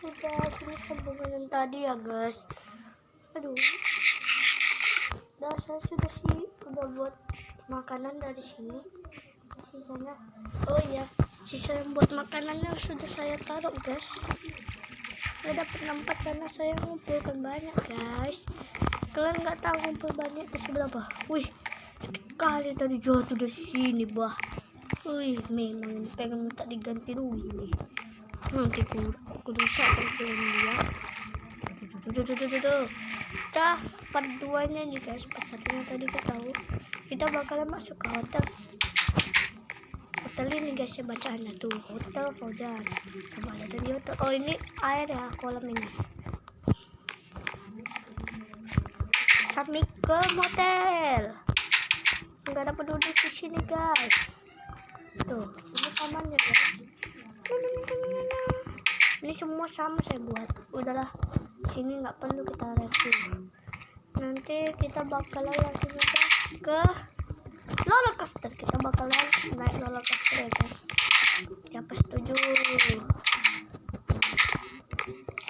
sudah sini sambungan tadi ya guys. Aduh, saya sudah udah buat makanan dari sini. Sisanya, oh iya, sisa yang buat makanannya sudah saya taruh guys. Saya dapat 4 karena saya ngumpulkan banyak guys. Kalian nggak tahu ngumpul banyak itu seberapa? Wih, sekali tadi jatuh dari sini bah. Wih, memang ini pengen minta diganti dulu ini. Nanti kudu sakit dia. Kita part 2 nya nih guys. Part 1 tadi kita tahu kita bakalan masuk ke hotel ini guys ya, bacaannya tuh Hotel Fauzan. Coba lihat di hotel. Oh ini air ya, kolam ini. Assalamualaikum hotel. Nggak ada penduduk di sini guys. Tuh ini tamannya guys. Ini semua sama saya buat. Udahlah, sini nggak perlu kita review. Nanti kita bakalan langsung ke roller coaster. Kita bakalan naik roller coaster ya guys. Siapa setuju?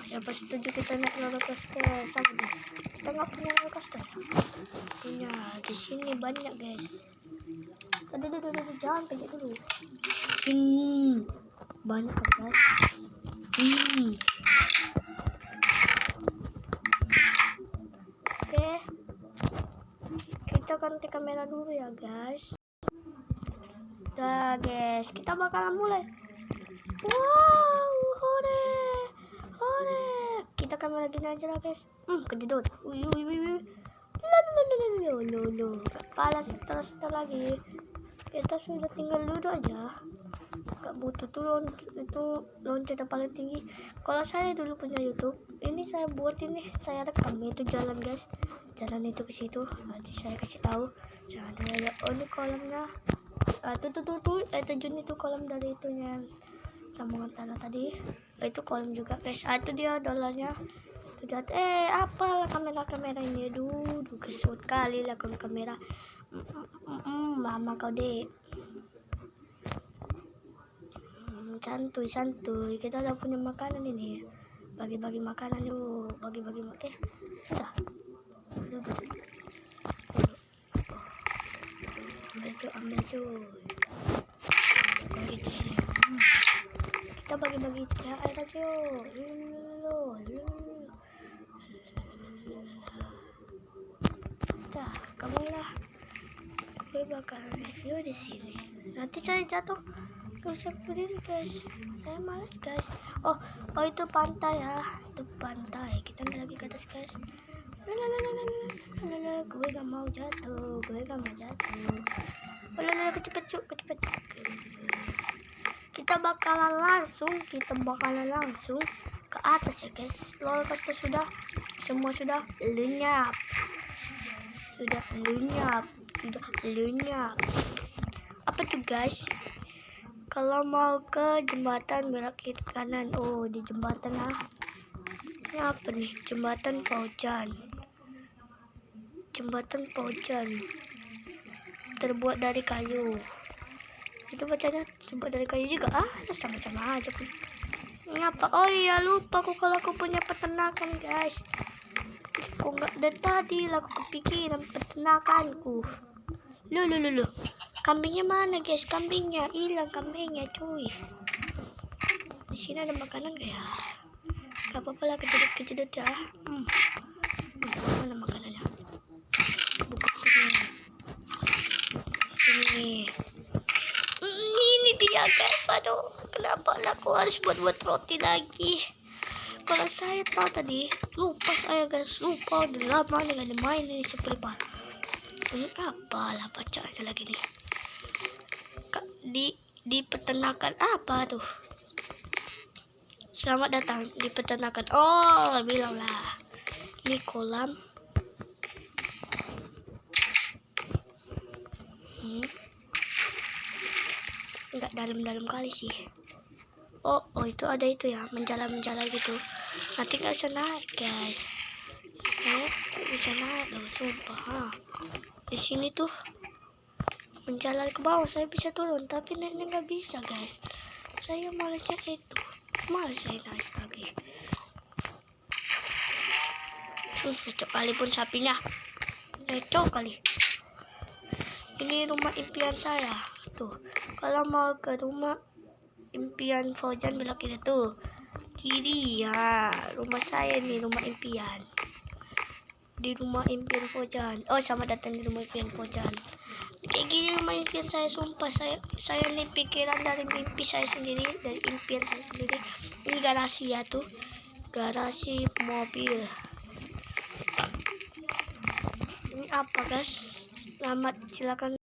Siapa setuju kita naik roller coaster? Sama deh. Kita nggak punya roller coaster. Punya di sini banyak guys. Aduh, jangan pergi dulu. Banyak kan guys. Oke, kita ganti kamera dulu ya guys. Udah guys, kita bakalan mulai. Wow, hore. Kita kamera gini aja lah guys. Kejedot. Wih. Lo. Kepala setelah lagi. Kita sudah tinggal duduk aja. Gak butuh tuh itu loncat yang paling tinggi. Kalau saya dulu punya YouTube, ini saya buat ini, saya rekam itu jalan guys. Jalan itu ke situ. Nanti saya kasih tahu. Jangan ada. Oh ini kolamnya. Tuh terjun itu kolam dari itunya sambungan tanah tadi. Itu kolam juga guys. Itu dia dolarnya. Lihat apalah kamera ini. Aduh kesut kali lah kamera. Mama kau deh. Santuy. Kita udah punya makanan ini. Bagi-bagi makanan yuk. Udah. Ambil cuy. Bagi di sini. Kita bagi-bagi THR aja yuk. Udah, kamu lah. Gue bakal review di sini. Nanti saya jatuh. Gak usah berdiri guys. Saya malas guys. Oh itu pantai ya. Itu pantai. Kita lagi ke atas guys. Gue gak mau jatuh. Kecepet. Kita bakalan langsung ke atas ya guys. Roller coaster semua sudah lenyap. Apa tuh guys? Kalau mau ke jembatan belok kiri kanan. Oh di jembatan ini apa nih? Jembatan Fauzan. Terbuat dari kayu. Itu bacanya terbuat dari kayu juga. Sama-sama aja pun. Ngapa? Oh iya lupa kalau aku punya peternakan guys. Kok nggak dari tadi lah aku kepikiran peternakanku. Lu. Kambingnya mana guys? Kambingnya hilang cuy. Di sini ada makanan gak ya? Gak apa-apa lah kejedot ya. Mana makanannya? Buka sini. Ini dia guys. Aduh, kenapa aku harus buat roti lagi? Kalau saya tahu tadi, lupa saya guys. Lupa udah lama nggak main ini seperti apa? Ini apalah bacaannya lagi nih. Di peternakan apa tuh? Selamat datang di peternakan. Oh, bilanglah. Ini kolam. Enggak dalam-dalam kali sih. Oh itu ada itu ya, menjala gitu. Nanti nggak bisa naik guys. Nggak bisa naik loh, sumpah. Di sini tuh menjalar ke bawah, saya bisa turun, tapi naiknya nggak bisa guys. Saya malasnya itu. Malah saya naik lagi. Cocok kali pun sapinya. Cocok kali. Ini rumah impian saya. Tuh, kalau mau ke rumah impian Fauzan belok kiri tuh. Kiri ya, rumah saya nih, rumah impian. Di rumah impian Fauzan. Oh, sama datang di rumah impian Fauzan. Kayak gini rumah impian saya, sumpah saya nih pikiran dari mimpi saya sendiri, dari impian saya sendiri. Ini garasi ya tuh, garasi mobil. Ini apa guys? Selamat, silakan.